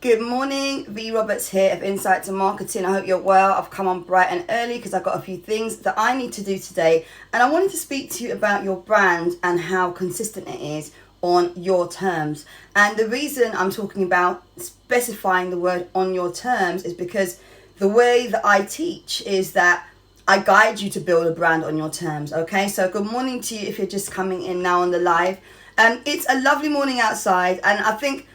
Good morning, V Roberts here of Insight2Marketing. I hope you're well. I've come on bright and early because I've got a few things that I need to do today. And I wanted to speak to you about your brand and how consistent it is on your terms. And the reason I'm talking about specifying the word on your terms is because the way that I teach is that I guide you to build a brand on your terms. Okay, so good morning to you if you're just coming in now on the live. It's a lovely morning outside, and I think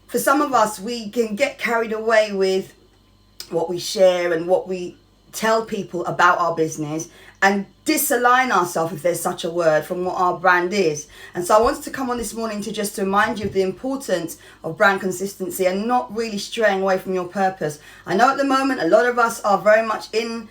for some of us, we can get carried away with what we share and what we tell people about our business and disalign ourselves, if there's such a word, from what our brand is. And so I wanted to come on this morning to just remind you of the importance of brand consistency and not really straying away from your purpose. I know at the moment a lot of us are very much in,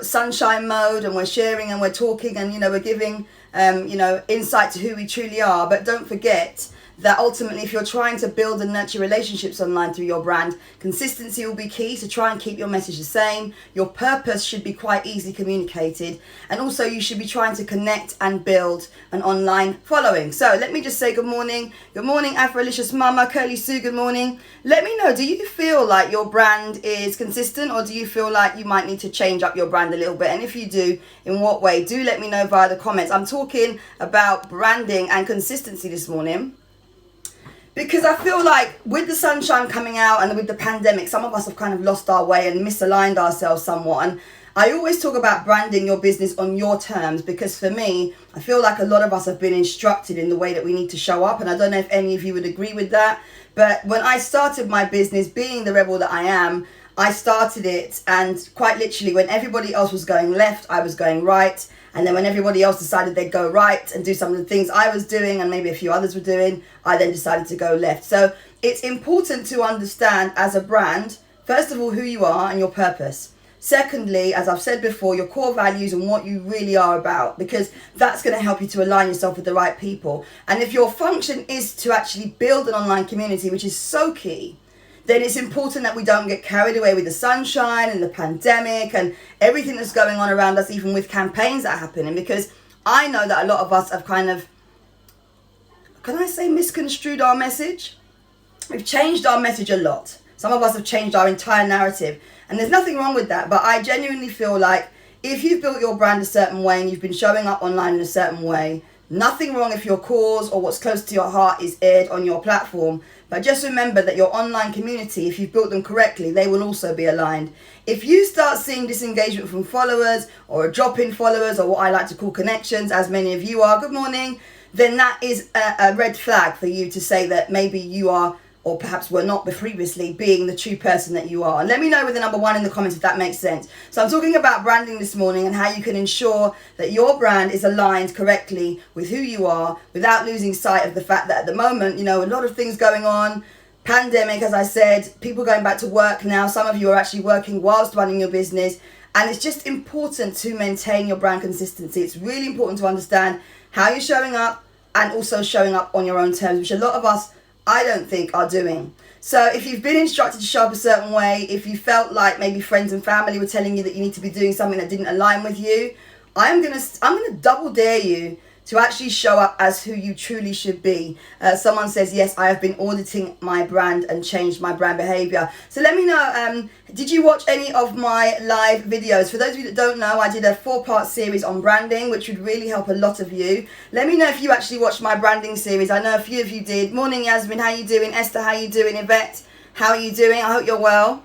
sunshine mode, and we're sharing and we're talking and, we're giving, insight to who we truly are. But don't forget that ultimately, if you're trying to build and nurture relationships online through your brand, consistency will be key. So try and keep your message the same. Your purpose should be quite easily communicated. And also you should be trying to connect and build an online following. So let me just say good morning. Good morning, Afrolicious Mama, Curly Sue, good morning. Let me know, do you feel like your brand is consistent, or do you feel like you might need to change up your brand a little bit? And if you do, in what way? Do let me know via the comments. I'm talking about branding and consistency this morning, because I feel like with the sunshine coming out and with the pandemic, some of us have kind of lost our way and misaligned ourselves somewhat. And I always talk about branding your business on your terms, because for me, I feel like a lot of us have been instructed in the way that we need to show up. And I don't know if any of you would agree with that. But when I started my business, being the rebel that I am, I started it, and quite literally when everybody else was going left, I was going right. And then when everybody else decided they'd go right and do some of the things I was doing and maybe a few others were doing, I then decided to go left. So it's important to understand as a brand, first of all, who you are and your purpose. Secondly, as I've said before, your core values and what you really are about, because that's going to help you to align yourself with the right people. And if your function is to actually build an online community, which is so key, then it's important that we don't get carried away with the sunshine and the pandemic and everything that's going on around us, even with campaigns that are happening. Because I know that a lot of us have kind of, can I say, misconstrued our message? We've changed our message a lot. Some of us have changed our entire narrative. And there's nothing wrong with that. But I genuinely feel like if you've built your brand a certain way and you've been showing up online in a certain way, nothing wrong if your cause or what's close to your heart is aired on your platform. But just remember that your online community, if you've built them correctly, they will also be aligned. If you start seeing disengagement from followers or a drop in followers, or what I like to call connections, as many of you are, good morning, then that is a red flag for you to say that maybe you are, or perhaps were not previously, being the true person that you are. And let me know with the number 1 in the comments if that makes sense. So I'm talking about branding this morning and how you can ensure that your brand is aligned correctly with who you are without losing sight of the fact that at the moment, a lot of things going on. Pandemic, as I said, people going back to work now. Some of you are actually working whilst running your business. And it's just important to maintain your brand consistency. It's really important to understand how you're showing up and also showing up on your own terms, which a lot of us, I don't think, are doing. So if you've been instructed to show up a certain way, if you felt like maybe friends and family were telling you that you need to be doing something that didn't align with you, I'm gonna double dare you to actually show up as who you truly should be. Someone says, yes, I have been auditing my brand and changed my brand behavior. So let me know, did you watch any of my live videos? For those of you that don't know, I did a 4-part series on branding, which would really help a lot of you. Let me know if you actually watched my branding series. I know a few of you did. Morning, Yasmin, how you doing? Esther, how you doing? Yvette, how are you doing? I hope you're well.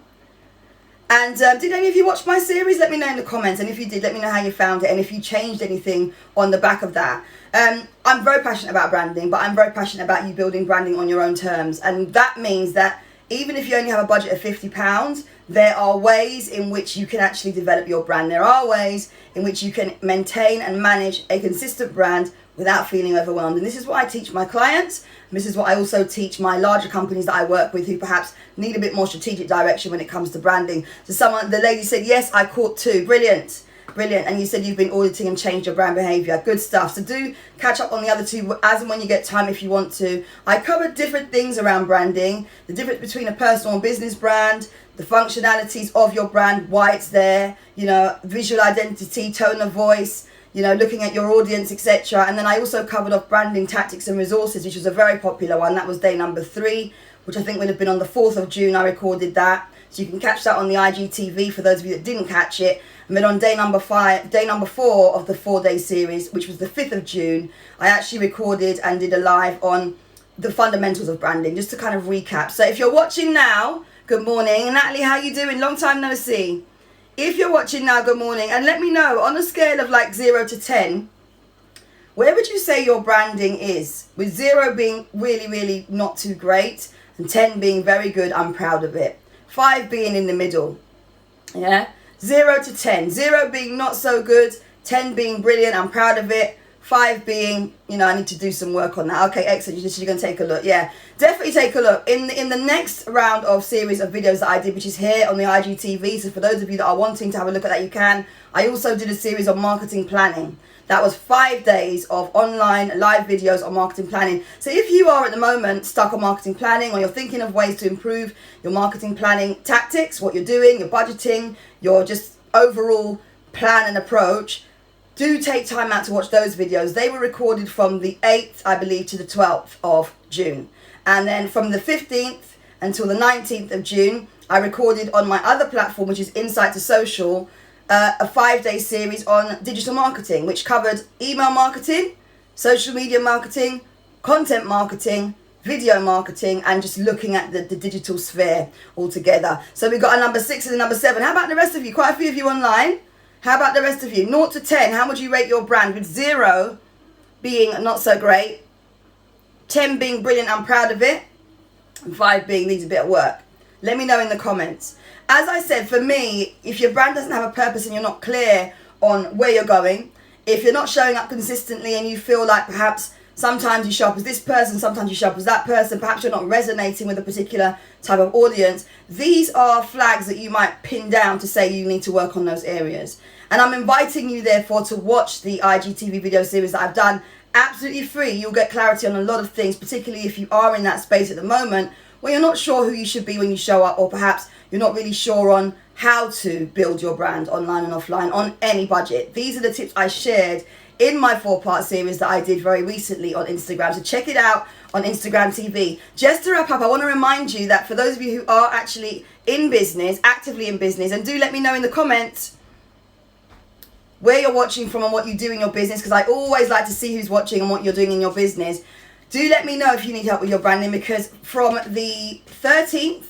And did any of you watch my series? Let me know in the comments. And if you did, let me know how you found it and if you changed anything on the back of that. I'm very passionate about branding, but I'm very passionate about you building branding on your own terms. And that means that even if you only have a budget of £50, there are ways in which you can actually develop your brand. There are ways in which you can maintain and manage a consistent brand without feeling overwhelmed. And this is what I teach my clients. And this is what I also teach my larger companies that I work with, who perhaps need a bit more strategic direction when it comes to branding. So the lady said, yes, I caught 2. Brilliant. And you said you've been auditing and changed your brand behavior. Good stuff. So do catch up on the other 2 as and when you get time if you want to. I covered different things around branding, the difference between a personal and business brand, the functionalities of your brand, why it's there, visual identity, tone of voice, looking at your audience, etc. And then I also covered off branding tactics and resources, which was a very popular one. That was day number 3, which I think would have been on the 4th of June. I recorded that. So you can catch that on the IGTV for those of you that didn't catch it. And then on day number 4 of the 4-day series, which was the 5th of June, I actually recorded and did a live on the fundamentals of branding, just to kind of recap. So if you're watching now, good morning. Natalie, how you doing? Long time no see. If you're watching now, good morning. And let me know, on a scale of like 0 to 10, where would you say your branding is? With 0 being really, really not too great, and 10 being very good, I'm proud of it. 5 being in the middle. Yeah? 0 to 10. 0 being not so good, 10 being brilliant, I'm proud of it. 5 being, I need to do some work on that. Okay, excellent. You're going to take a look. Yeah, definitely take a look. In the next round of series of videos that I did, which is here on the IGTV, so for those of you that are wanting to have a look at that, you can. I also did a series on marketing planning. That was 5 days of online live videos on marketing planning. So if you are at the moment stuck on marketing planning, or you're thinking of ways to improve your marketing planning tactics, what you're doing, your budgeting, your just overall plan and approach, do take time out to watch those videos. They were recorded from the 8th, I believe, to the 12th of June. And then from the 15th until the 19th of June, I recorded on my other platform, which is Insight2Social, a 5-day series on digital marketing, which covered email marketing, social media marketing, content marketing, video marketing, and just looking at the digital sphere altogether. So we got a number 6 and a number 7. How about the rest of you? Quite a few of you online. How about the rest of you? 0 to 10, how would you rate your brand? With 0 being not so great, 10 being brilliant, I'm proud of it, and 5 being needs a bit of work. Let me know in the comments. As I said, for me, if your brand doesn't have a purpose and you're not clear on where you're going, if you're not showing up consistently and you feel like perhaps sometimes you show up as this person, sometimes you show up as that person, perhaps you're not resonating with a particular type of audience, these are flags that you might pin down to say you need to work on those areas. And I'm inviting you, therefore, to watch the IGTV video series that I've done absolutely free. You'll get clarity on a lot of things, particularly if you are in that space at the moment where you're not sure who you should be when you show up, or perhaps you're not really sure on how to build your brand online and offline on any budget. These are the tips I shared in my 4-part series that I did very recently on Instagram. So check it out on Instagram TV. Just to wrap up, I want to remind you that for those of you who are actually in business, actively in business, and do let me know in the comments where you're watching from and what you do in your business, because I always like to see who's watching and what you're doing in your business. Do let me know if you need help with your branding, because from the 13th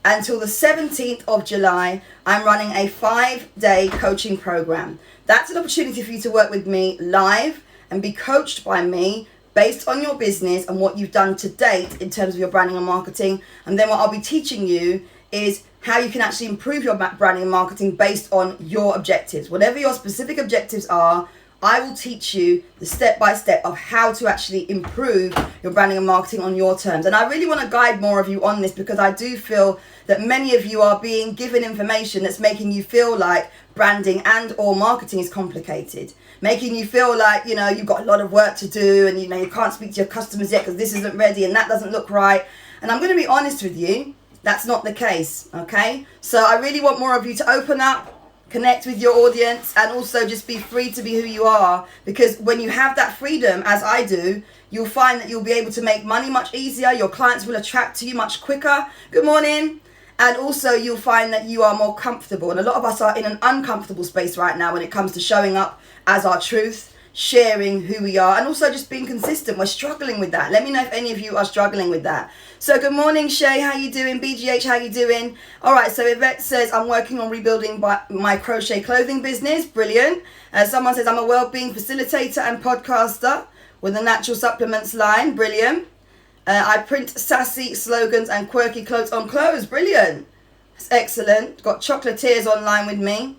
until the 17th of July, I'm running a 5-day coaching program. That's an opportunity for you to work with me live and be coached by me based on your business and what you've done to date in terms of your branding and marketing. And then what I'll be teaching you is how you can actually improve your branding and marketing based on your objectives. Whatever your specific objectives are, I will teach you the step-by-step of how to actually improve your branding and marketing on your terms. And I really want to guide more of you on this, because I do feel that many of you are being given information that's making you feel like branding and or marketing is complicated. Making you feel like, you've got a lot of work to do, and you can't speak to your customers yet because this isn't ready and that doesn't look right. And I'm going to be honest with you, that's not the case, okay? So I really want more of you to open up, connect with your audience, and also just be free to be who you are, because when you have that freedom, as I do, you'll find that you'll be able to make money much easier. Your clients will attract to you much quicker. Good morning. And also you'll find that you are more comfortable. And a lot of us are in an uncomfortable space right now when it comes to showing up as our truth, sharing who we are, and also just being consistent. We're struggling with that. Let me know if any of you are struggling with that. So good morning, Shay. How you doing? BGH, how you doing? All right, so Yvette says, I'm working on rebuilding my crochet clothing business. Brilliant. Someone says, I'm a well-being facilitator and podcaster with a natural supplements line. Brilliant. I print sassy slogans and quirky quotes on clothes. Brilliant. That's excellent. Got chocolatiers online with me.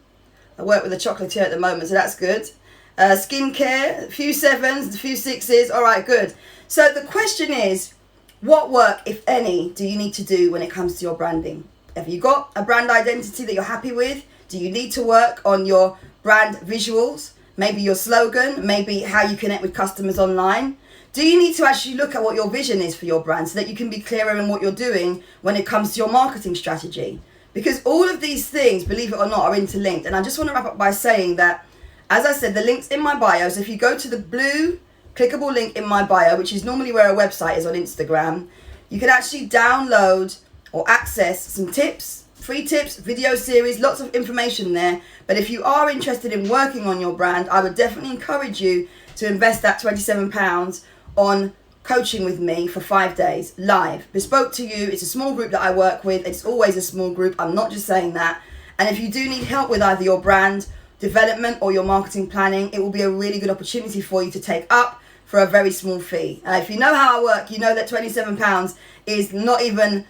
I work with a chocolatier at the moment, so that's good. Skincare, a few 7s, a few 6s. All right, good. So the question is, what work, if any, do you need to do when it comes to your branding? Have you got a brand identity that you're happy with? Do you need to work on your brand visuals? Maybe your slogan, maybe how you connect with customers online? Do you need to actually look at what your vision is for your brand so that you can be clearer in what you're doing when it comes to your marketing strategy? Because all of these things, believe it or not, are interlinked. And I just want to wrap up by saying that, as I said, the link's in my bio. So if you go to the blue clickable link in my bio, which is normally where a website is on Instagram, you can actually download or access some tips, free tips, video series, lots of information there. But if you are interested in working on your brand, I would definitely encourage you to invest that £27 on coaching with me for 5 days live, bespoke to you. It's a small group that I work with. It's always a small group. I'm not just saying that. And if you do need help with either your brand development or your marketing planning, it will be a really good opportunity for you to take up for a very small fee. If you know how I work, you know that £27 is not even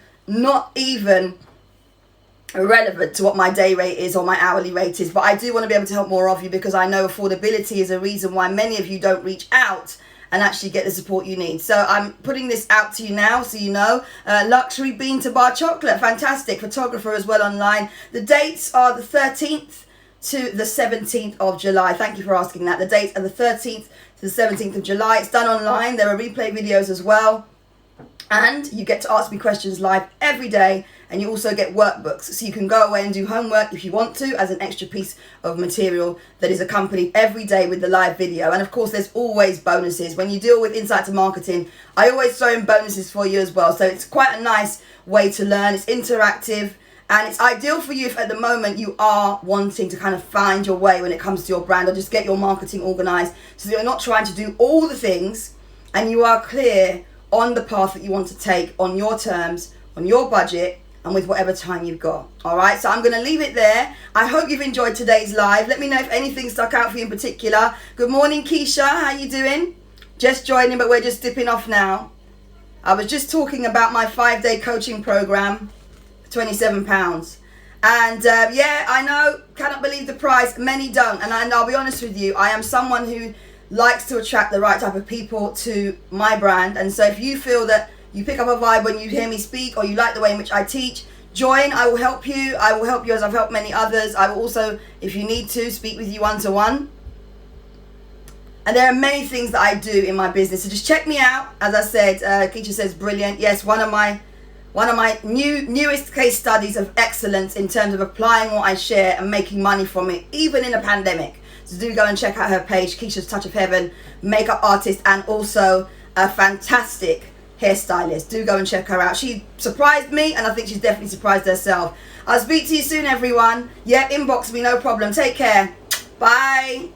irrelevant to what my day rate is or my hourly rate is. But I do want to be able to help more of you, because I know affordability is a reason why many of you don't reach out and actually get the support you need. So I'm putting this out to you now so you know. Luxury bean to bar chocolate, fantastic. Photographer as well online. The dates are the 13th to the 17th of July. Thank you for asking that. The dates are the 13th to the 17th of July. It's done online. There are replay videos as well. And you get to ask me questions live every day. And you also get workbooks, so you can go away and do homework if you want to, as an extra piece of material that is accompanied every day with the live video. And of course, there's always bonuses. When you deal with Insight2Marketing, I always throw in bonuses for you as well. So it's quite a nice way to learn. It's interactive, and it's ideal for you if at the moment you are wanting to kind of find your way when it comes to your brand, or just get your marketing organized so that you're not trying to do all the things, and you are clear on the path that you want to take on your terms, on your budget, and with whatever time you've got. All right, so I'm going to leave it there. I hope you've enjoyed today's live. Let me know if anything stuck out for you in particular. Good morning, Keisha. How you doing? Just joining, but we're just dipping off now. I was just talking about my 5-day coaching program, £27. And yeah, I know, cannot believe the price. Many don't. And I'll be honest with you, I am someone who likes to attract the right type of people to my brand. And so if you feel that you pick up a vibe when you hear me speak, or you like the way in which I teach, join. I will help you. I will help you as I've helped many others. I will also, if you need to, speak with you one-to-one. And there are many things that I do in my business. So just check me out. As I said, Keisha says brilliant. Yes, one of my newest case studies of excellence in terms of applying what I share and making money from it, even in a pandemic. So do go and check out her page, Keisha's Touch of Heaven, makeup artist, and also a fantastic hairstylist. Do go and check her out. She surprised me, and I think she's definitely surprised herself. I'll speak to you soon, everyone. Yeah, inbox me, no problem. Take care. Bye.